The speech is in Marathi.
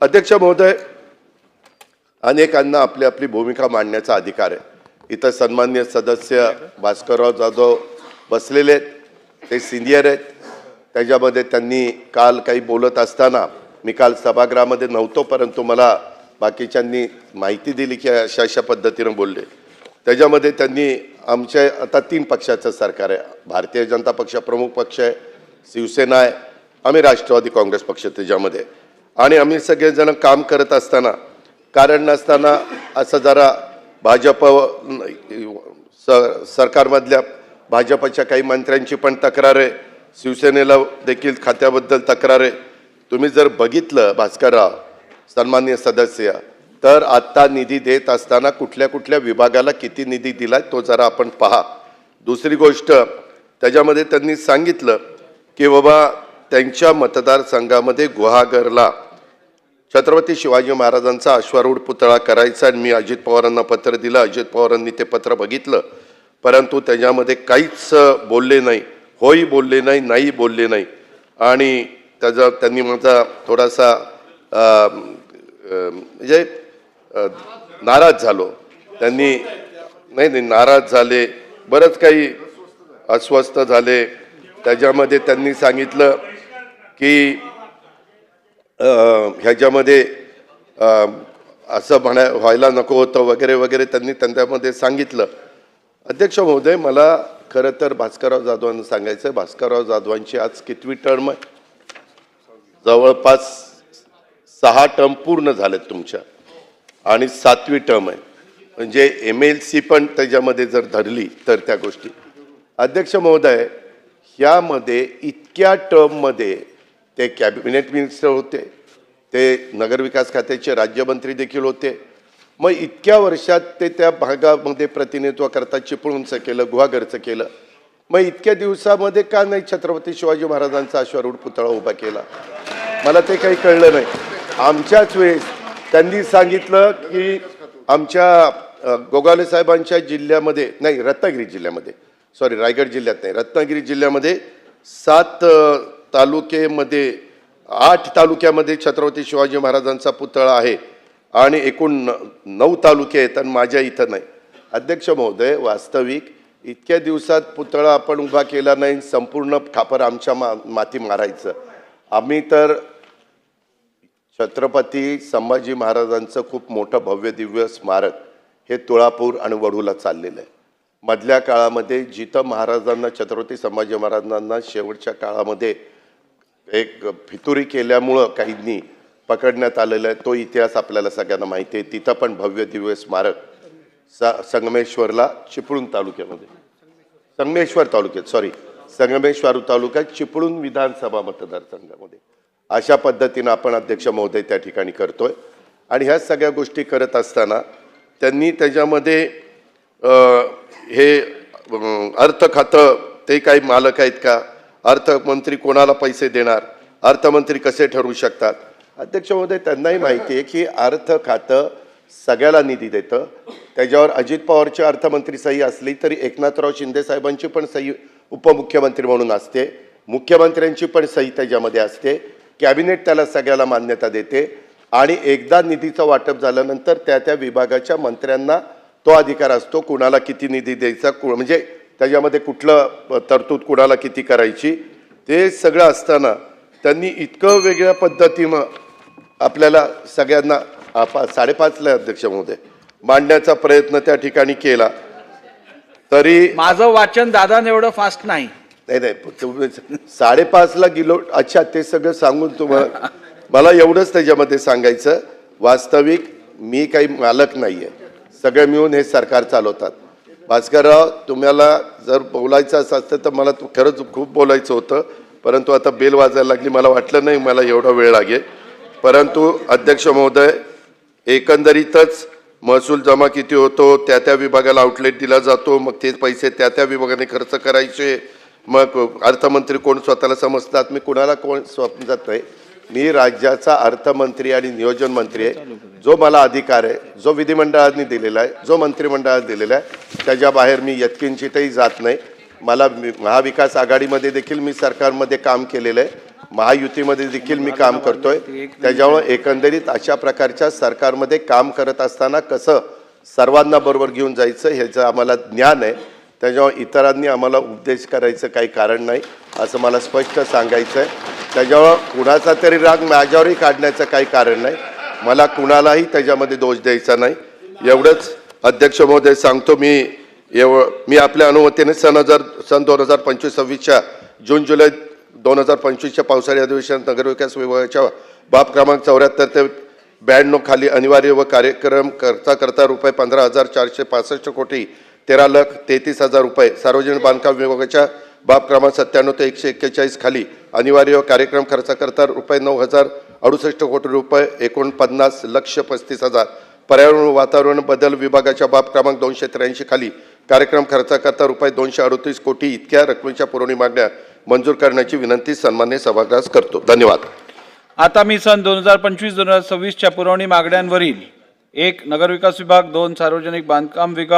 अध्यक्ष महोदय, अनेकांना आपली आपली भूमिका मांडण्याचा अधिकार आहे. इथं सन्माननीय सदस्य भास्करराव जाधव बसलेले आहेत, ते सिनियर आहेत. त्याच्यामध्ये त्यांनी काल काही बोलत असताना, मी काल सभागृहामध्ये नव्हतो परंतु मला बाकीच्यांनी माहिती दिली की अशा पद्धतीनं बोलले. त्याच्यामध्ये त्यांनी आमच्या आता 3 पक्षाचं सरकार आहे. भारतीय जनता पक्ष प्रमुख पक्ष आहे, शिवसेना आहे, आम्ही राष्ट्रवादी काँग्रेस पक्ष त्याच्यामध्ये, आणि आम्ही सगळेजण काम करत असताना कारण नसताना असं जरा भाजप सरकारमधल्या भाजपच्या काही मंत्र्यांची पण तक्रार आहे, शिवसेनेला देखील खात्याबद्दल तक्रार आहे. तुम्ही जर बघितलं भास्करराव सन्माननीय सदस्य, तर आत्ता निधी देत असताना कुठल्या कुठल्या विभागाला किती निधी दिला तो जरा आपण पहा. दुसरी गोष्ट, त्याच्यामध्ये त्यांनी सांगितलं की बाबा त्यांच्या मतदारसंघामध्ये गुहागरला छत्रपती शिवाजी महाराजांचा अश्वारूढ पुतळा करायचा, आणि मी अजित पवारांना पत्र दिलं. अजित पवारांनी ते पत्र बघितलं परंतु त्याच्यामध्ये काहीच बोलले नाही, होई बोलले नाही, नाही बोलले नाही. आणि त्याचा त्यांनी माझा थोडासा म्हणजे नाराज झालो. त्यांनी नाही नाराज झाले, बरंच काही अस्वस्थ झाले. त्याच्यामध्ये त्यांनी सांगितलं की ह्याच्यामध्ये असं व्हायला नको होतं वगैरे वगैरे त्यांनी त्यांच्यामध्ये सांगितलं. अध्यक्ष महोदय, मला खरं तर भास्करराव जाधवांना सांगायचं आहे, भास्करराव जाधवांची आज कितवी टर्म आहे? जवळपास 6 टर्म पूर्ण झालेत तुमच्या, आणि 7वी टर्म आहे. म्हणजे MLC पण त्याच्यामध्ये जर धरली तर त्या गोष्टी. अध्यक्ष महोदय, ह्यामध्ये इतक्या टर्ममध्ये ते कॅबिनेट मिनिस्टर होते, ते नगरविकास खात्याचे राज्यमंत्री देखील होते. मग इतक्या वर्षात ते त्या भागामध्ये प्रतिनिधित्व करता चिपळूणचं केलं, गुहागरचं केलं. मग इतक्या दिवसामध्ये का नाही छत्रपती शिवाजी महाराजांचा अश्वारूढ पुतळा उभा केला? मला ते काही कळलं नाही. आमच्याच वेळेस त्यांनी सांगितलं की आमच्या गोगावले साहेबांच्या जिल्ह्यामध्ये नाही, रत्नागिरी जिल्ह्यामध्ये, सॉरी रायगड जिल्ह्यात नाही, रत्नागिरी जिल्ह्यामध्ये 7 तालुक्यामध्ये 8 तालुक्यामध्ये छत्रपती शिवाजी महाराजांचा पुतळा आहे, आणि एकूण 9 तालुके आहेत, आणि माझ्या इथं नाही. अध्यक्ष महोदय, वास्तविक इतक्या दिवसात पुतळा आपण उभा केला नाही, संपूर्ण खापर आमच्या माती मारायचं. आम्ही तर छत्रपती संभाजी महाराजांचं खूप मोठं भव्य दिव्य स्मारक हे तुळापूर आणि वढूला चाललेलं आहे. मधल्या काळामध्ये जिथं महाराजांना, छत्रपती संभाजी महाराजांना शेवटच्या काळामध्ये एक फितुरी केल्यामुळं काहींनी पकडण्यात आलेलं आहे, तो इतिहास आपल्याला सगळ्यांना माहिती आहे. तिथं पण भव्य दिव्य स्मारक संगमेश्वरला, चिपळूण तालुक्यामध्ये, संगमेश्वर तालुक्यात चिपळूण विधानसभा मतदारसंघामध्ये अशा पद्धतीनं आपण अध्यक्ष महोदय त्या ठिकाणी करतोय. आणि ह्या सगळ्या गोष्टी करत असताना त्यांनी त्याच्यामध्ये हे अर्थ खातं ते काही मालक आहेत का? अर्थमंत्री कोणाला पैसे देणार? अर्थमंत्री कसे ठरवू शकतात? अध्यक्ष महोदय, त्यांनाही माहिती आहे की अर्थ खातं सगळ्याला निधी देतं. त्याच्यावर अजित पवारची अर्थमंत्री सही असली तरी एकनाथराव शिंदे साहेबांची पण सही उपमुख्यमंत्री म्हणून असते, मुख्यमंत्र्यांची पण सही त्याच्यामध्ये असते, कॅबिनेट त्याला सगळ्याला मान्यता देते. आणि एकदा निधीचं वाटप झाल्यानंतर त्या त्या विभागाच्या मंत्र्यांना तो अधिकार असतो कुणाला किती निधी द्यायचा, म्हणजे त्याच्यामध्ये कुठलं तरतूद कुणाला किती करायची, ते सगळं असताना त्यांनी इतकं वेगळ्या पद्धतीनं आपल्याला सगळ्यांना 5:30ला अध्यक्ष महोदय मांडण्याचा प्रयत्न त्या ठिकाणी केला. तरी माझं वाचन दादा एवढं फास्ट नाही. नाही, 5:30ला गेलो. अच्छा, ते सगळं सांगून तुम्हाला मला एवढंच त्याच्यामध्ये सांगायचं, वास्तविक मी काही मालक नाहीये, सगळे मिळून हे सरकार चालवतात. भास्करराव, तुम्हाला जर बोलायचं असतं तर मला खरंच खूप बोलायचं होतं, परंतु आता बेल वाजायला लागली, मला वाटलं नाही मला एवढा वेळ लागेल. परंतु अध्यक्ष महोदय, एकंदरीतच महसूल जमा किती होतो, त्या त्या विभागाला आउटलेट दिला जातो, मग ते पैसे त्या त्या विभागाने खर्च करायचे. मग अर्थमंत्री कोण स्वतःला समजतात, मी कुणाला कोण समजत नाही. मी राज्याचा अर्थमंत्री आणि नियोजन मंत्री आहे. जो मला अधिकार आहे, जो विधिमंडळाने दिलेला आहे, जो मंत्रिमंडळाने दिलेला आहे, त्याच्या बाहेर मी यत्किंचितही जात नाही. मला महाविकास आघाडीमध्ये देखील मी सरकारमध्ये काम केलेलं आहे, महायुतीमध्ये देखील मी काम करतोय. त्याच्यामुळे एकंदरीत अशा प्रकारच्या सरकारमध्ये काम करत असताना कसं सर्वांना बरोबर घेऊन जायचं ह्याचं आम्हाला ज्ञान आहे. त्याच्यामुळे इतरांनी आम्हाला उपदेश करायचं काही कारण नाही असं मला स्पष्ट सांगायचं आहे. त्याच्यामुळं कुणाचा तरी राग माझ्यावरही काढण्याचं काही कारण नाही. मला कुणालाही त्याच्यामध्ये दोष द्यायचा नाही. एवढंच अध्यक्ष महोदय सांगतो. मी आपल्या अनुमतीने सन 2025-26च्या जून जुलै 2025च्या पावसाळी अधिवेशनात नगरविकास विभागाच्या बाब क्रमांक 74 ते 92 खाली अनिवार्य व कार्यक्रम करता रुपये 15,465 कोटी 13,33,000 रुपये, सार्वजनिक बांधकाम विभागाच्या बाब क्रमांक 97 ते 141 खाली अनिवार्य व कार्यक्रम करता रुपये 9,068 कोटी रुपये 49,35,000, पर्यावरण व वातावरण बदल विभागाच्या बाब क्रमांक 283 खाली कार्यक्रम करता रुपये 238 कोटी इतक्या रकमेच्या पुरवणी मागण्या मंजूर करण्याची विनंती सन्मान्य सभागृहास करतो. धन्यवाद. आता मी सन 2025-2026च्या पुरवणी मागण्यांवरील 1. नगरविकास विभाग, 2. सार्वजनिक बांधकाम विभाग,